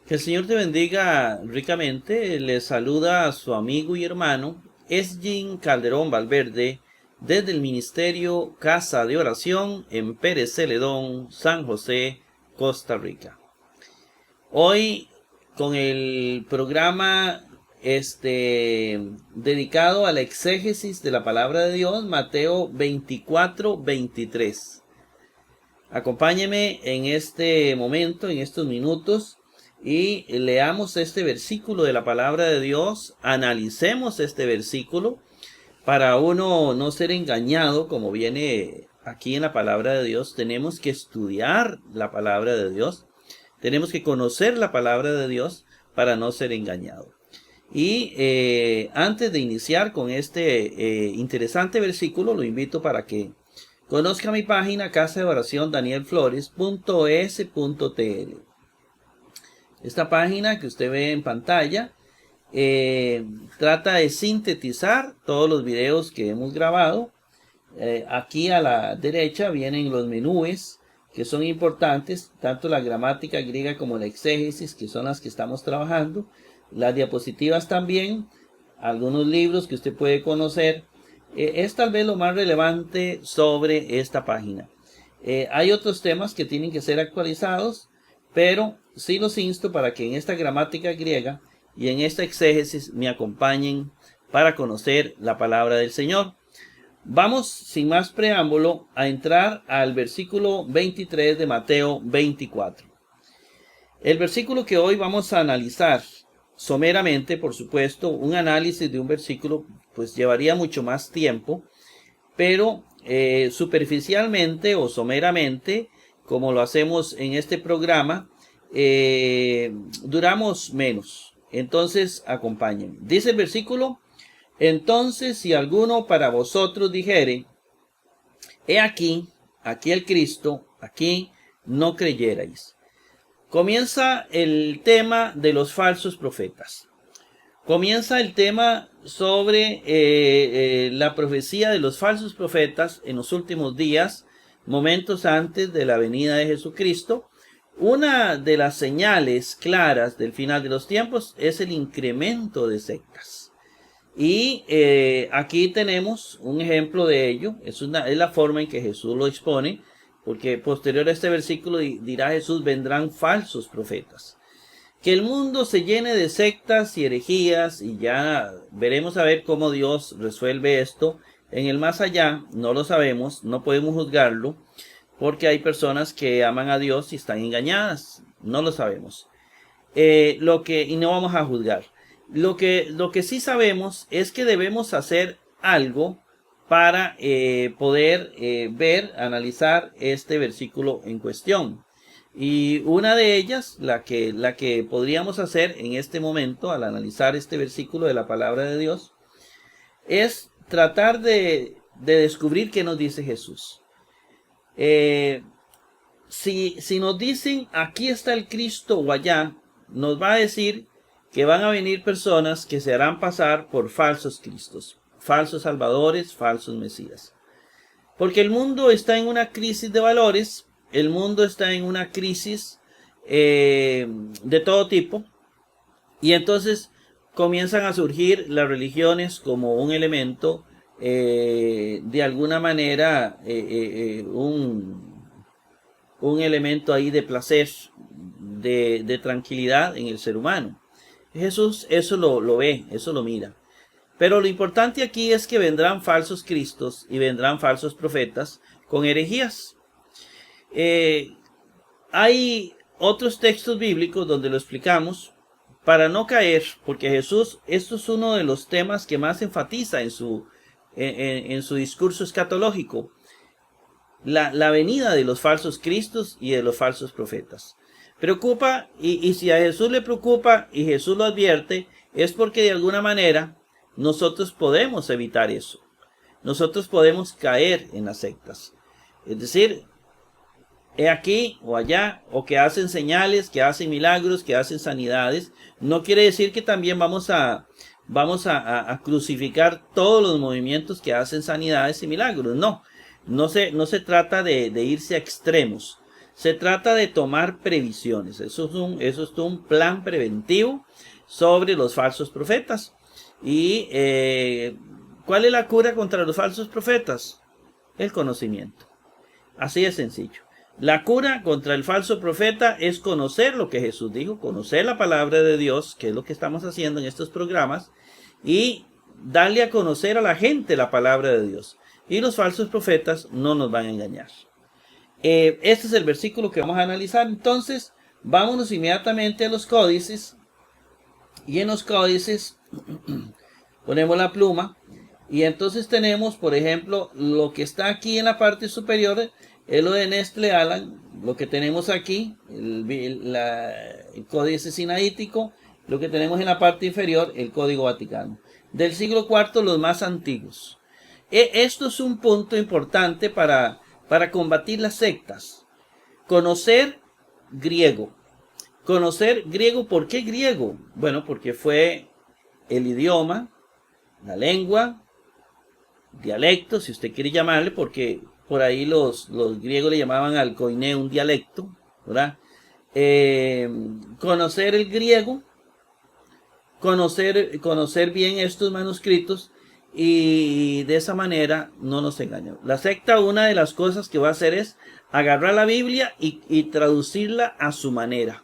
Que el Señor te bendiga ricamente. Le saluda a su amigo y hermano Esgin Calderón Valverde desde el Ministerio Casa de Oración en Pérez Celedón, San José, Costa Rica. Hoy con el programa dedicado a la exégesis de la palabra de Dios, Mateo 24-23. Acompáñeme en este momento, en estos minutos, y leamos este versículo de la palabra de Dios, analicemos este versículo para uno no ser engañado, como viene aquí en la palabra de Dios. Tenemos que estudiar la palabra de Dios, tenemos que conocer la palabra de Dios para no ser engañado. Y antes de iniciar con este interesante versículo, lo invito para que conozca mi página casa de oración danielflores.es.tl. Esta página que usted ve en pantalla trata de sintetizar todos los videos que hemos grabado. Aquí a la derecha vienen los menúes que son importantes, tanto la gramática griega como la exégesis, que son las que estamos trabajando. Las diapositivas también, algunos libros que usted puede conocer. Es tal vez lo más relevante sobre esta página. Hay otros temas que tienen que ser actualizados, pero sí los insto para que en esta gramática griega y en esta exégesis me acompañen para conocer la palabra del Señor. Vamos, sin más preámbulo, a entrar al versículo 23 de Mateo 24. El versículo que hoy vamos a analizar someramente, por supuesto, un análisis de un versículo pues llevaría mucho más tiempo, pero superficialmente o someramente, como lo hacemos en este programa, duramos menos. Entonces, acompáñenme. Dice el versículo: entonces, si alguno para vosotros dijere, he aquí el Cristo, aquí no creyerais. Comienza el tema de los falsos profetas. Comienza el tema sobre la profecía de los falsos profetas en los últimos días, momentos antes de la venida de Jesucristo. Una de las señales claras del final de los tiempos es el incremento de sectas. Y aquí tenemos un ejemplo de ello. Es la forma en que Jesús lo expone, porque posterior a este versículo dirá Jesús: vendrán falsos profetas. Que el mundo se llene de sectas y herejías, y ya veremos a ver cómo Dios resuelve esto en el más allá. No lo sabemos, no podemos juzgarlo, porque hay personas que aman a Dios y están engañadas. No lo sabemos. Y no vamos a juzgar. Lo que sí sabemos es que debemos hacer algo para poder ver, analizar este versículo en cuestión. Y una de ellas, la que podríamos hacer en este momento al analizar este versículo de la palabra de Dios, es tratar de descubrir qué nos dice Jesús. Si nos dicen aquí está el Cristo o allá, nos va a decir que van a venir personas que se harán pasar por falsos cristos, falsos salvadores, falsos mesías. Porque el mundo está en una crisis de valores, el mundo está en una crisis de todo tipo, y entonces comienzan a surgir las religiones como un elemento, de alguna manera, un elemento ahí de placer, de tranquilidad en el ser humano. Jesús eso lo ve, eso lo mira. Pero lo importante aquí es que vendrán falsos cristos y vendrán falsos profetas con herejías. Hay otros textos bíblicos donde lo explicamos para no caer, porque Jesús, esto es uno de los temas que más enfatiza en su discurso escatológico. La venida de los falsos cristos y de los falsos profetas. Preocupa, y si a Jesús le preocupa y Jesús lo advierte, es porque de alguna manera nosotros podemos evitar eso. Nosotros podemos caer en las sectas. Es decir, he aquí o allá, o que hacen señales, que hacen milagros, que hacen sanidades. No quiere decir que también vamos a crucificar todos los movimientos que hacen sanidades y milagros. No se trata de irse a extremos, Se trata de tomar previsiones. Eso es un plan preventivo sobre los falsos profetas. ¿Y cuál es la cura contra los falsos profetas? El conocimiento. Así de sencillo. La cura contra el falso profeta es conocer lo que Jesús dijo, conocer la palabra de Dios, que es lo que estamos haciendo en estos programas, y darle a conocer a la gente la palabra de Dios. Y los falsos profetas no nos van a engañar. Este es el versículo que vamos a analizar. Entonces, vámonos inmediatamente a los códices. Y en los códices ponemos la pluma. Y entonces tenemos, por ejemplo, lo que está aquí en la parte superior es lo de Nestle Aland. Lo que tenemos aquí, el códice sinaítico. Lo que tenemos en la parte inferior, el Código Vaticano. Del siglo IV, los más antiguos. Esto es un punto importante para combatir las sectas. Conocer griego. Conocer griego, ¿por qué griego? Bueno, porque fue el idioma, la lengua, dialecto, si usted quiere llamarle, porque por ahí los griegos le llamaban al koiné un dialecto, ¿verdad? Conocer el griego, conocer bien estos manuscritos, y de esa manera no nos engañan. La secta, una de las cosas que va a hacer es agarrar la Biblia y traducirla a su manera.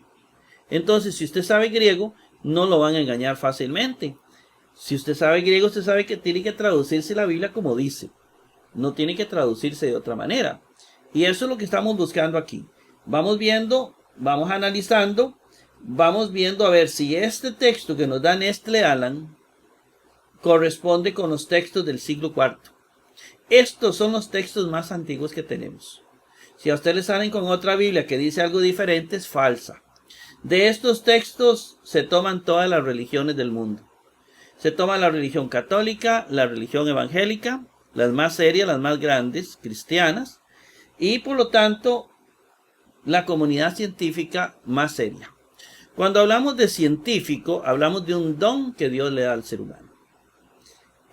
Entonces, si usted sabe griego, no lo van a engañar fácilmente. Si usted sabe griego, usted sabe que tiene que traducirse la Biblia como dice. No tiene que traducirse de otra manera. Y eso es lo que estamos buscando aquí. Vamos viendo, vamos analizando, vamos viendo a ver si este texto que nos da Nestle Aland corresponde con los textos del siglo IV. Estos son los textos más antiguos que tenemos. Si a usted le salen con otra Biblia que dice algo diferente, es falsa. De estos textos se toman todas las religiones del mundo. Se toma la religión católica, la religión evangélica, las más serias, las más grandes, cristianas, y por lo tanto la comunidad científica más seria. Cuando hablamos de científico, hablamos de un don que Dios le da al ser humano.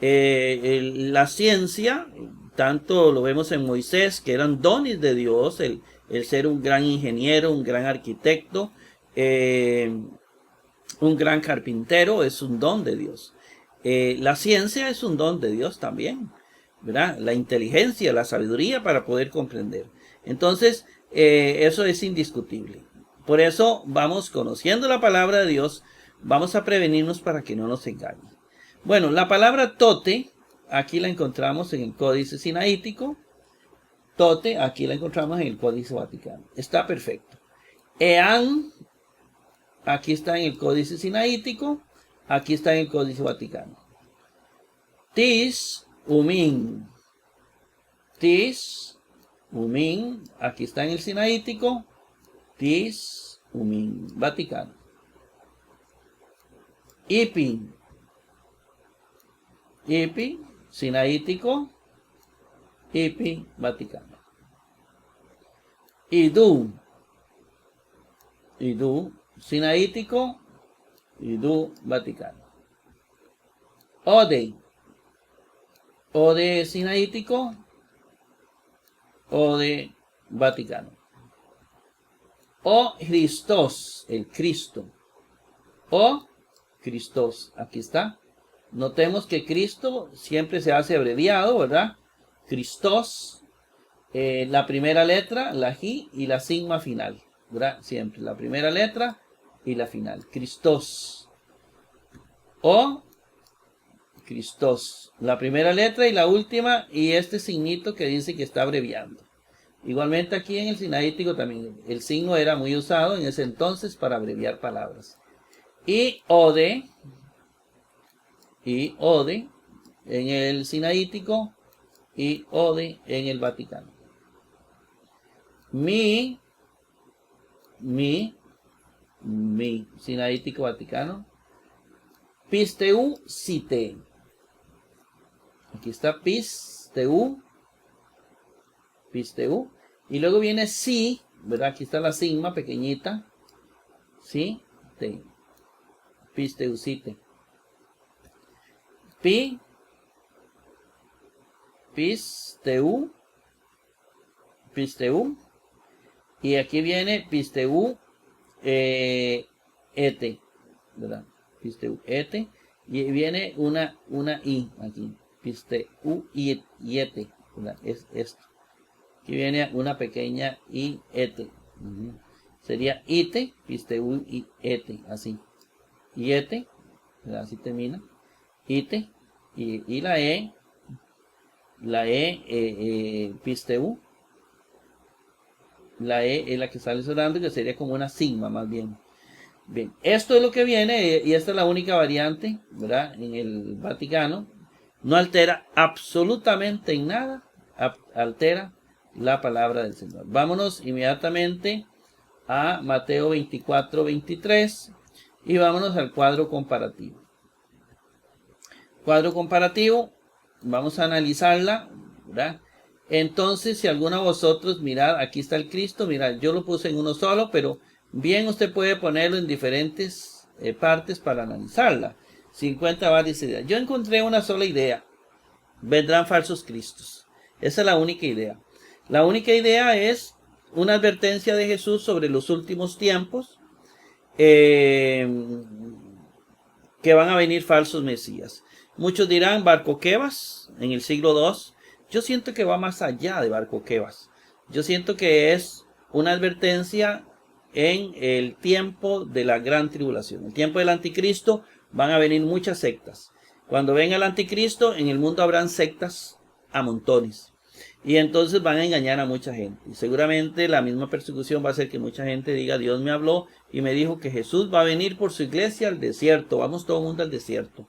La ciencia, tanto lo vemos en Moisés, que eran dones de Dios, el ser un gran ingeniero, un gran arquitecto, un gran carpintero, es un don de Dios. La ciencia es un don de Dios también, ¿verdad? La inteligencia, la sabiduría para poder comprender. Entonces, eso es indiscutible. Por eso vamos conociendo la palabra de Dios, vamos a prevenirnos para que no nos engañen. Bueno, la palabra tote, aquí la encontramos en el Códice Sinaítico. Tote, aquí la encontramos en el Códice Vaticano. Está perfecto. Ean, aquí está en el Códice Sinaítico. Aquí está en el Códice Vaticano. Tis, umin. Tis, umin. Aquí está en el Sinaítico. Tis, umin. Vaticano. Ipin. Ipi, Sinaítico. Ipi, Vaticano. Idu. Idu, Sinaítico. Idu, Vaticano. Ode. Ode, Sinaítico. Ode, Vaticano. O Christos, el Cristo. O Christos, aquí está. Notemos que Cristo siempre se hace abreviado, ¿verdad? Christos, la primera letra, la J y la sigma final, ¿verdad? Siempre la primera letra y la final. Christos. O Christos, la primera letra y la última, y este signito que dice que está abreviando. Igualmente aquí en el Sinaítico también el signo era muy usado en ese entonces para abreviar palabras. Y ode en el Sinaítico y ode en el Vaticano. Mi Sinaítico Vaticano. Pisteu cite. Aquí está pisteu. Y luego viene si, ¿verdad? Aquí está la sigma pequeñita. Si, te. Pisteucite. Pisteu. Y aquí viene pisteu ete, ¿verdad? Pisteu ete. Y viene una i aquí. Pisteu ete, ¿verdad? Es esto. Aquí viene una pequeña i ete. Sería ite, pisteu ete, así. Iete, ¿verdad? Así termina. Ite. Y la e pisteu. La E es la que sale sonando, que sería como una sigma más bien. Bien, esto es lo que viene y esta es la única variante, ¿verdad? En el Vaticano. No altera absolutamente en nada, altera la palabra del Señor. Vámonos inmediatamente a Mateo 24, 23 y vámonos al cuadro comparativo. Cuadro comparativo, vamos a analizarla, ¿verdad? Entonces, si alguno de vosotros, mirad, aquí está el Cristo, mirad, yo lo puse en uno solo, pero bien usted puede ponerlo en diferentes partes para analizarla. 50 varias ideas. Yo encontré una sola idea. Vendrán falsos cristos. Esa es la única idea. La única idea es una advertencia de Jesús sobre los últimos tiempos, que van a venir falsos mesías. Muchos dirán Bar Kokhebas en el siglo II. Yo siento que va más allá de Bar Kokhebas. Yo siento que es una advertencia en el tiempo de la gran tribulación. En el tiempo del anticristo van a venir muchas sectas. Cuando venga el anticristo, en el mundo habrán sectas a montones. Y entonces van a engañar a mucha gente. Y seguramente la misma persecución va a hacer que mucha gente diga, Dios me habló y me dijo que Jesús va a venir por su iglesia al desierto. Vamos todo el mundo al desierto.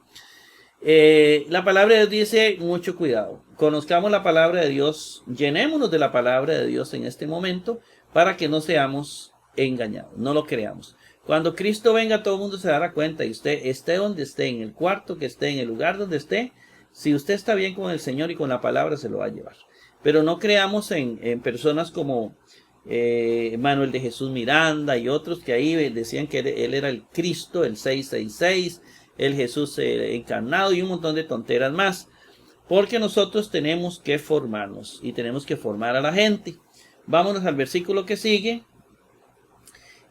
La palabra de Dios dice, mucho cuidado. Conozcamos la palabra de Dios. Llenémonos de la palabra de Dios en este momento para que no seamos engañados. No lo creamos. Cuando Cristo venga, todo el mundo se dará cuenta. Y usted esté donde esté, en el cuarto que esté, en el lugar donde esté. Si usted está bien con el Señor y con la palabra, se lo va a llevar. Pero no creamos en personas como Manuel de Jesús Miranda y otros que ahí decían que él era el Cristo, el 666, el Jesús encarnado y un montón de tonteras más. Porque nosotros tenemos que formarnos y tenemos que formar a la gente. Vámonos al versículo que sigue.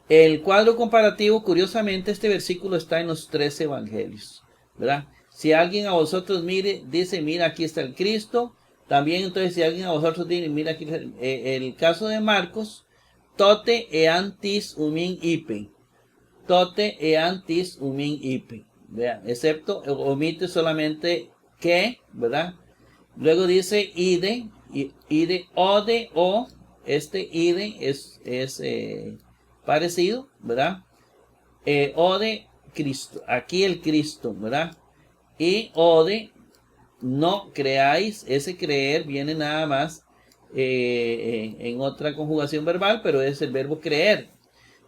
El cuadro comparativo, curiosamente, este versículo está en los 13 evangelios, ¿verdad? Si alguien a vosotros dice, mira, aquí está el Cristo. También, entonces, si alguien a vosotros dice, mira, aquí el caso de Marcos, tote eantis umin ipe. Tote eantis umin ipe. Vean, excepto, omite solamente que, ¿verdad? Luego dice ide, ode, o, este ide es parecido, ¿verdad? Ode, Cristo, aquí el Cristo, ¿verdad? Y ode, no creáis, ese creer viene nada más en otra conjugación verbal, pero es el verbo creer.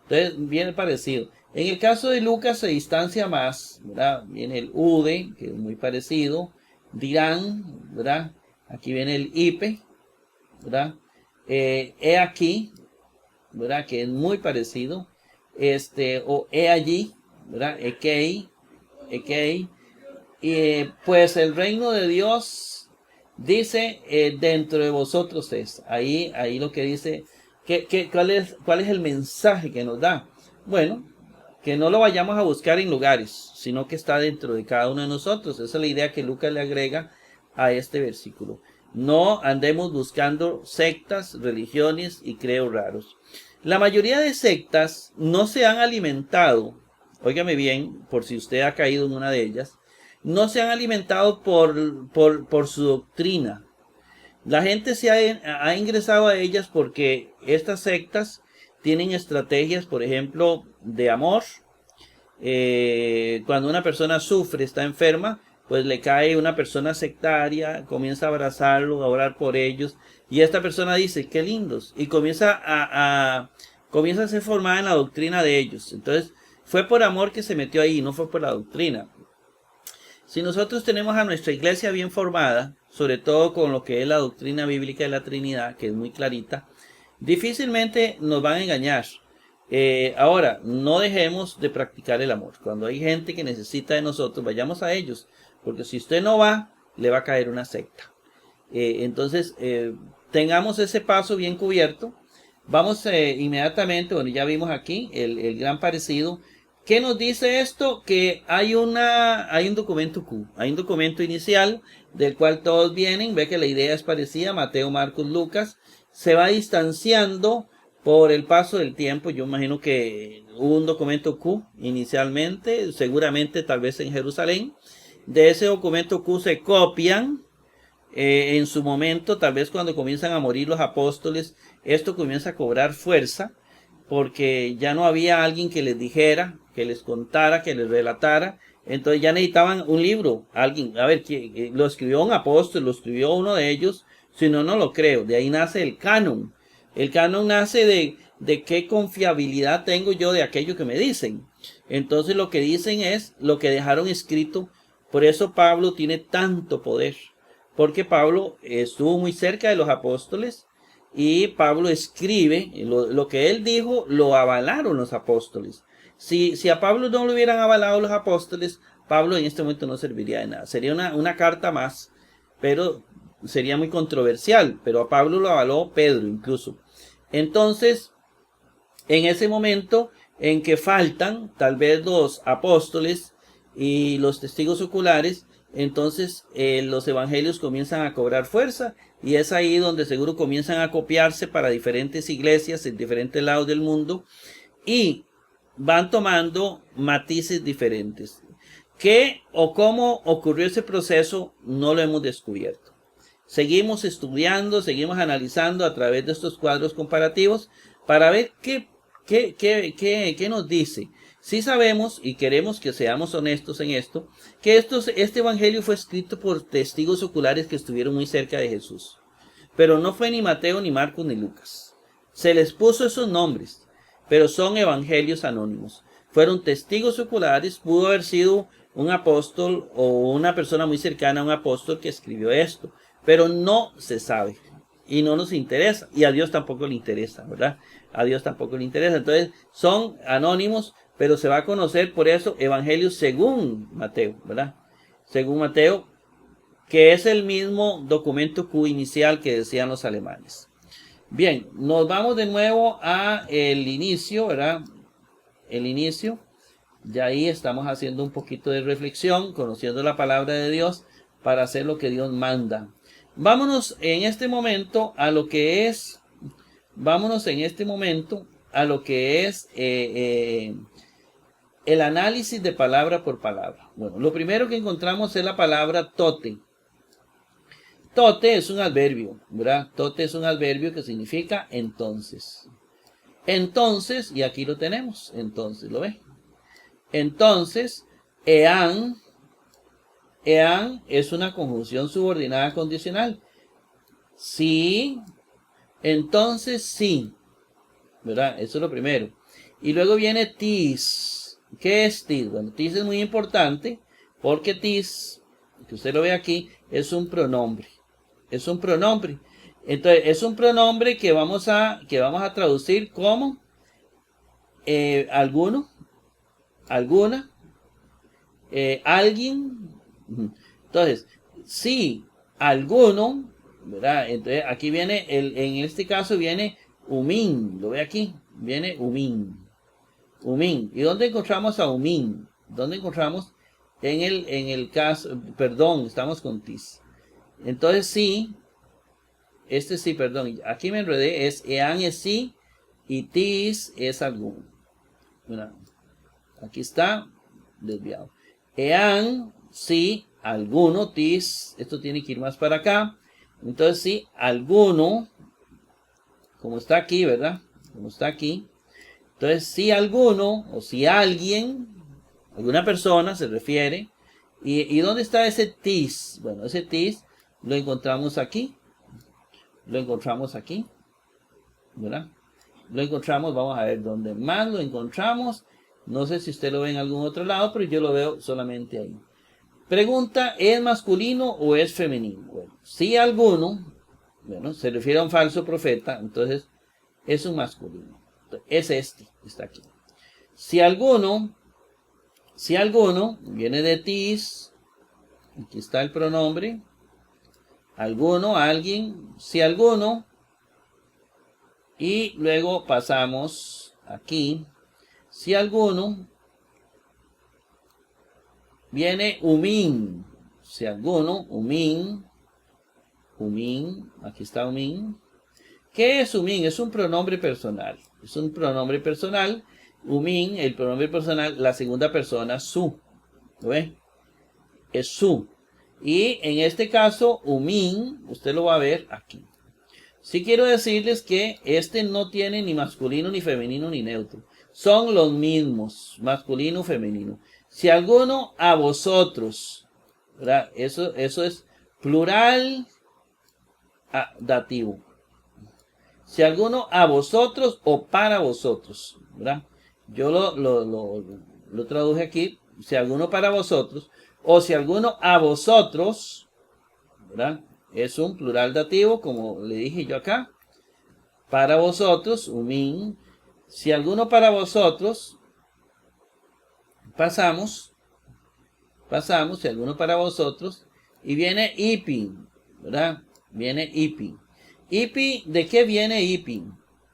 Entonces viene parecido. En el caso de Lucas se distancia más, ¿verdad? Viene el ude, que es muy parecido. Dirán, ¿verdad? Aquí viene el ipe, ¿verdad? He aquí, ¿verdad? Que es muy parecido. O he allí, ¿verdad? Ekei. Y pues el reino de Dios dice, dentro de vosotros es. Ahí lo que dice, ¿cuál es el mensaje que nos da? Bueno, que no lo vayamos a buscar en lugares, sino que está dentro de cada uno de nosotros. Esa es la idea que Lucas le agrega a este versículo. No andemos buscando sectas, religiones y creos raros. La mayoría de sectas no se han alimentado, óigame bien, por si usted ha caído en una de ellas, no se han alimentado por su doctrina. La gente se ha ingresado a ellas porque estas sectas tienen estrategias, por ejemplo, de amor. Cuando una persona sufre, está enferma, pues le cae una persona sectaria, comienza a abrazarlo, a orar por ellos, y esta persona dice, qué lindos, y comienza a ser formada en la doctrina de ellos. Entonces, fue por amor que se metió ahí, no fue por la doctrina. Si nosotros tenemos a nuestra iglesia bien formada, sobre todo con lo que es la doctrina bíblica de la Trinidad, que es muy clarita, difícilmente nos van a engañar. Ahora, no dejemos de practicar el amor. Cuando hay gente que necesita de nosotros, vayamos a ellos, porque si usted no va, le va a caer una secta. Entonces, tengamos ese paso bien cubierto Vamos inmediatamente, bueno, ya vimos aquí el gran parecido. ¿Qué nos dice esto? Que hay un documento Q, hay un documento inicial del cual todos vienen, ve que la idea es parecida, Mateo, Marcos, Lucas, se va distanciando por el paso del tiempo. Yo imagino que hubo un documento Q inicialmente, seguramente tal vez en Jerusalén. De ese documento Q se copian en su momento, tal vez cuando comienzan a morir los apóstoles, esto comienza a cobrar fuerza, porque ya no había alguien que les dijera, que les contara, que les relatara. Entonces ya necesitaban un libro, alguien, a ver, lo escribió un apóstol, lo escribió uno de ellos, si no, no lo creo. De ahí nace el canon. El canon nace de qué confiabilidad tengo yo de aquello que me dicen. Entonces lo que dicen es lo que dejaron escrito. Por eso Pablo tiene tanto poder, porque Pablo estuvo muy cerca de los apóstoles y Pablo escribe, lo que él dijo lo avalaron los apóstoles. Si a Pablo no lo hubieran avalado los apóstoles, Pablo en este momento no serviría de nada. Sería una carta más, pero sería muy controversial. Pero a Pablo lo avaló Pedro incluso. Entonces, en ese momento en que faltan tal vez los apóstoles y los testigos oculares, entonces los evangelios comienzan a cobrar fuerza, y es ahí donde seguro comienzan a copiarse para diferentes iglesias en diferentes lados del mundo y van tomando matices diferentes. ¿Qué o cómo ocurrió ese proceso? No lo hemos descubierto. Seguimos estudiando, seguimos analizando a través de estos cuadros comparativos para ver qué nos dice. Sí sabemos, y queremos que seamos honestos en esto, que este evangelio fue escrito por testigos oculares que estuvieron muy cerca de Jesús. Pero no fue ni Mateo, ni Marcos, ni Lucas. Se les puso esos nombres, pero son evangelios anónimos. Fueron testigos oculares, pudo haber sido un apóstol o una persona muy cercana a un apóstol que escribió esto, pero no se sabe y no nos interesa, y a Dios tampoco le interesa, ¿verdad? A Dios tampoco le interesa. Entonces son anónimos, pero se va a conocer por eso evangelios según Mateo, ¿verdad? Según Mateo, que es el mismo documento Q inicial que decían los alemanes. Bien, nos vamos de nuevo a el inicio, ¿verdad? El inicio. Ya ahí estamos haciendo un poquito de reflexión, conociendo la palabra de Dios para hacer lo que Dios manda. Vámonos en este momento a lo que es, el análisis de palabra por palabra. Bueno, lo primero que encontramos es la palabra tote. Tote es un adverbio, ¿verdad? Tote es un adverbio que significa entonces. Entonces, y aquí lo tenemos, entonces, ¿lo ve? Entonces, ean es una conjunción subordinada condicional. Sí, entonces sí, ¿verdad? Eso es lo primero. Y luego viene tis. ¿Qué es tis? Bueno, tis es muy importante porque tis, que usted lo ve aquí, es un pronombre. Es un pronombre. Entonces, es un pronombre que vamos a traducir como alguno, alguna, alguien. Entonces, si alguno, ¿verdad? Entonces, aquí viene, en este caso viene umin, lo ve aquí, viene umin. Umin. ¿Y dónde encontramos a umin? ¿Dónde encontramos? En el caso, perdón, estamos con tis. Entonces, sí, perdón, aquí me enredé, ean es sí y tis es algún. Mira, aquí está desviado. Ean, sí, alguno, tis, esto tiene que ir más para acá. Entonces, sí, alguno, como está aquí, ¿verdad? Como está aquí. Entonces, si alguno o si alguien, alguna persona se refiere. ¿Y dónde está ese tis? Bueno, ese tis lo encontramos aquí. Lo encontramos aquí, ¿verdad? Lo encontramos, vamos a ver dónde más lo encontramos. No sé si usted lo ve en algún otro lado, pero yo lo veo solamente ahí. Pregunta, ¿es masculino o es femenino? Bueno, si alguno, bueno, se refiere a un falso profeta, entonces es un masculino. Es está aquí. Si alguno viene de tis, aquí está el pronombre, alguno, alguien, si alguno, Y luego pasamos aquí. Si alguno viene umin. Si alguno, umin, aquí está umin. ¿Qué es umin? Es un pronombre personal. Es un pronombre personal. Umin, el pronombre personal, la segunda persona, su. ¿Lo ve? Es su. Y en este caso, umin, usted lo va a ver aquí. Sí quiero decirles que este no tiene ni masculino, ni femenino, ni neutro. Son los mismos, masculino, femenino. Si alguno a vosotros, ¿verdad? Eso es plural dativo. Si alguno a vosotros o para vosotros, ¿verdad? Yo lo traduje aquí. Si alguno para vosotros o si alguno a vosotros, ¿verdad? Es un plural dativo, como le dije yo acá. Para vosotros, umin. Si alguno para vosotros, pasamos, si alguno para vosotros, y viene ipi, ¿verdad? Viene ipi. Ipi, ¿de qué viene ipi?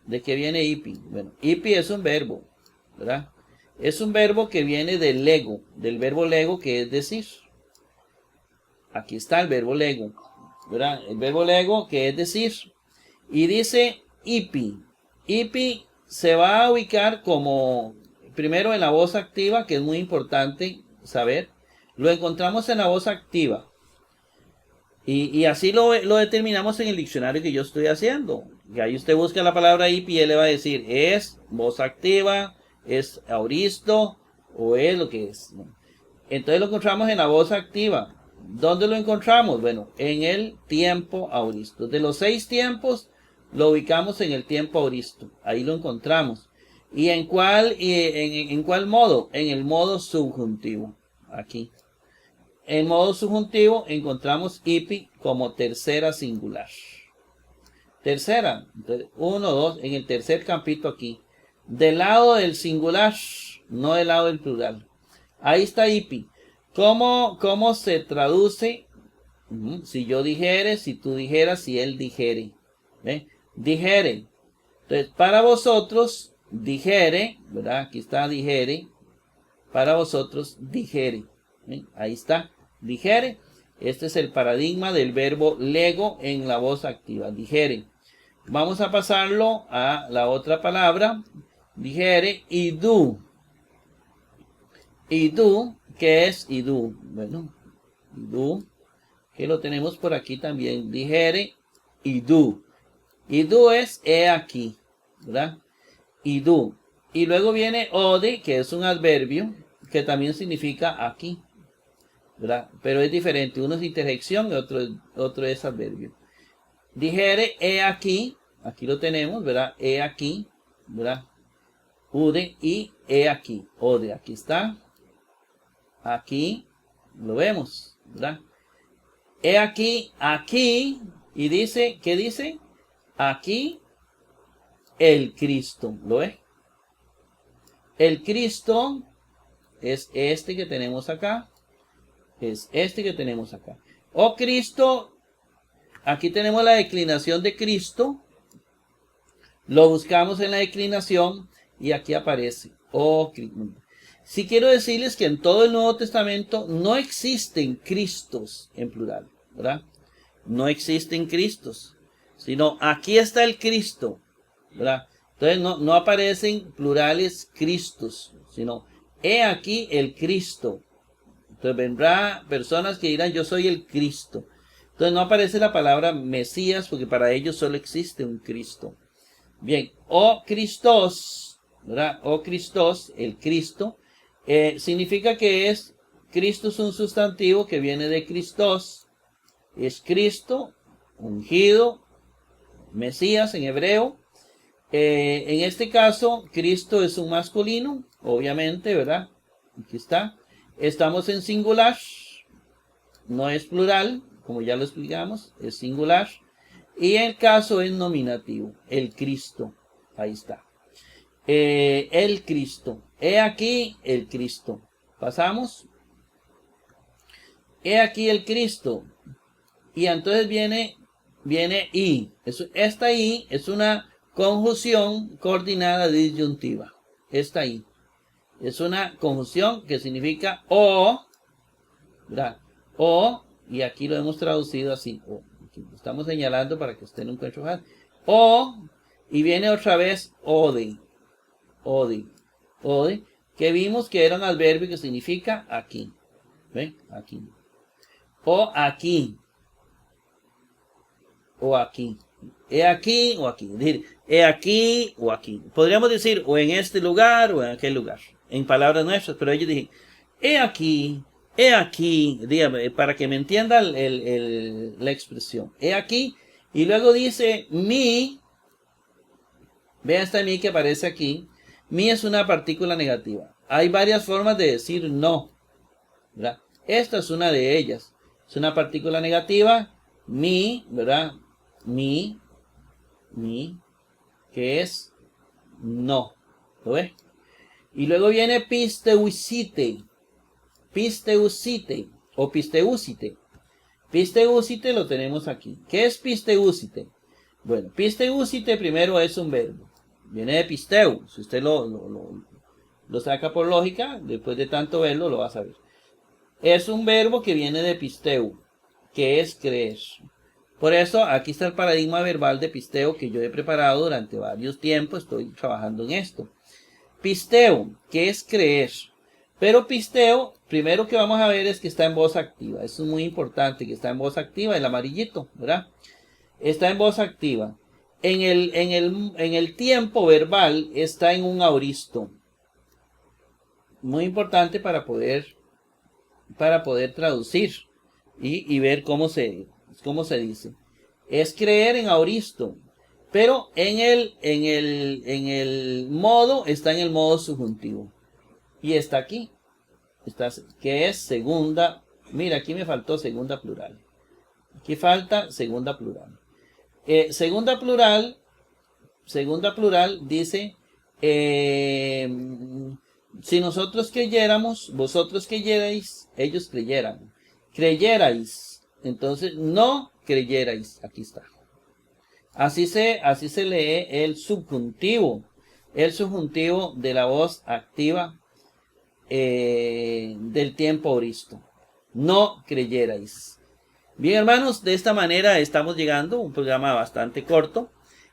¿De qué viene ipi? Bueno, ipi es un verbo, ¿verdad? Es un verbo que viene del lego, del verbo lego, que es decir. Aquí está el verbo lego, ¿verdad? El verbo lego, que es decir. Y dice ipi. Ipi se va a ubicar como, primero en la voz activa, que es muy importante saber. Lo encontramos en la voz activa. Y así lo determinamos en el diccionario que yo estoy haciendo. Y ahí usted busca la palabra ipi y él le va a decir, es voz activa, es auristo o es lo que es. Entonces lo encontramos en la voz activa. ¿Dónde lo encontramos? Bueno, en el tiempo auristo. De los 6 tiempos, lo ubicamos en el tiempo auristo. Ahí lo encontramos. ¿Y en cuál modo? En el modo subjuntivo. Aquí. En modo subjuntivo encontramos ipi como tercera singular. Tercera. 1, 2, en el tercer campito aquí. Del lado del singular, no del lado del plural. Ahí está ipi. ¿Cómo se traduce? Si yo dijere, si tú dijeras, si él dijere. ¿Ve? Dijere. Entonces, para vosotros, dijere, ¿verdad? Aquí está dijere. Para vosotros, dijere. ¿Ve? Ahí está, dijere. Este es el paradigma del verbo lego en la voz activa, dijere. Vamos a pasarlo a la otra palabra, dijere, idu. Idu, ¿qué es idu? Bueno, idu, que lo tenemos por aquí también. Dijere, idu. Idu es he aquí, ¿verdad? Idu. Y luego viene ode, que es un adverbio, que también significa aquí, ¿verdad? Pero es diferente. Uno es interjección y otro es adverbio. Dijere, he aquí lo tenemos, ¿verdad? He aquí, ¿verdad? Ude y he aquí, ode, aquí está. Aquí lo vemos, ¿verdad? He aquí, y dice, ¿qué dice? Aquí el Cristo, ¿lo ve? El Cristo es este que tenemos acá, O Cristo, aquí tenemos la declinación de Cristo, lo buscamos en la declinación y aquí aparece, oh Cristo. Sí quiero decirles que en todo el Nuevo Testamento no existen Cristos en plural, ¿verdad? No existen Cristos, sino aquí está el Cristo, ¿verdad? Entonces no aparecen plurales Cristos, sino he aquí el Cristo. Entonces vendrá personas que dirán yo soy el Cristo. Entonces no aparece la palabra Mesías porque para ellos solo existe un Cristo. Bien, o Christos, ¿verdad? O Christos, el Cristo, significa que Cristo es un sustantivo que viene de Christos, es Cristo, ungido, Mesías en hebreo. En este caso, Cristo es un masculino, obviamente, ¿verdad? Aquí está. Estamos en singular, no es plural, como ya lo explicamos, es singular. Y el caso es nominativo, el Cristo, ahí está. El Cristo, he aquí el Cristo. Pasamos. He aquí el Cristo. Y entonces viene y. Esta y es una conjunción coordinada disyuntiva. Está ahí. Es una conjunción que significa o, ¿verdad? O, y aquí lo hemos traducido así. O, aquí lo estamos señalando para que usted no encuentre más. O, y viene otra vez ode. Ode. Ode. Que vimos que era un adverbio que significa aquí. ¿Ven? Aquí. O aquí. O aquí. He aquí o aquí. Es decir, he aquí o aquí. Podríamos decir o en este lugar o en aquel lugar. En palabras nuestras. Pero ellos dicen, he aquí. Dígame, para que me entienda la expresión. He aquí. Y luego dice mi. Vea esta mi que aparece aquí. Mi es una partícula negativa. Hay varias formas de decir no, ¿verdad? Esta es una de ellas. Es una partícula negativa. Mi, ¿verdad? Mi, que es no. ¿Lo ve? Y luego viene pisteucite. Pisteucite o pisteucite. Pisteucite lo tenemos aquí. ¿Qué es pisteucite? Bueno, pisteucite primero es un verbo. Viene de pisteu. Si usted lo saca por lógica, después de tanto verlo, lo va a saber. Es un verbo que viene de pisteu, que es creer. Por eso, aquí está el paradigma verbal de pisteo que yo he preparado durante varios tiempos. Estoy trabajando en esto. Pisteo, que es creer. Pero pisteo, primero que vamos a ver es que está en voz activa. Eso es muy importante, que está en voz activa, el amarillito, ¿verdad? Está en voz activa. En el tiempo verbal está en un aoristo. Muy importante para poder traducir y ver cómo se dice. Es creer en aoristo. Pero en el modo, está en el modo subjuntivo. Y está aquí. Que es segunda. Mira, aquí me faltó segunda plural. Aquí falta segunda plural. Segunda plural dice, si nosotros creyéramos, vosotros creyerais, ellos creyeran. Creyerais, entonces no creyerais. Aquí está. Así se lee el subjuntivo de la voz activa del tiempo aoristo. No creyerais. Bien, hermanos, de esta manera estamos llegando, un programa bastante corto.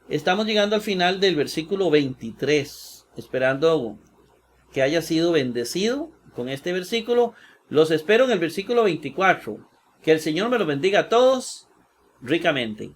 Estamos llegando al final del versículo 23, esperando que haya sido bendecido con este versículo. Los espero en el versículo 24. Que el Señor me los bendiga a todos ricamente.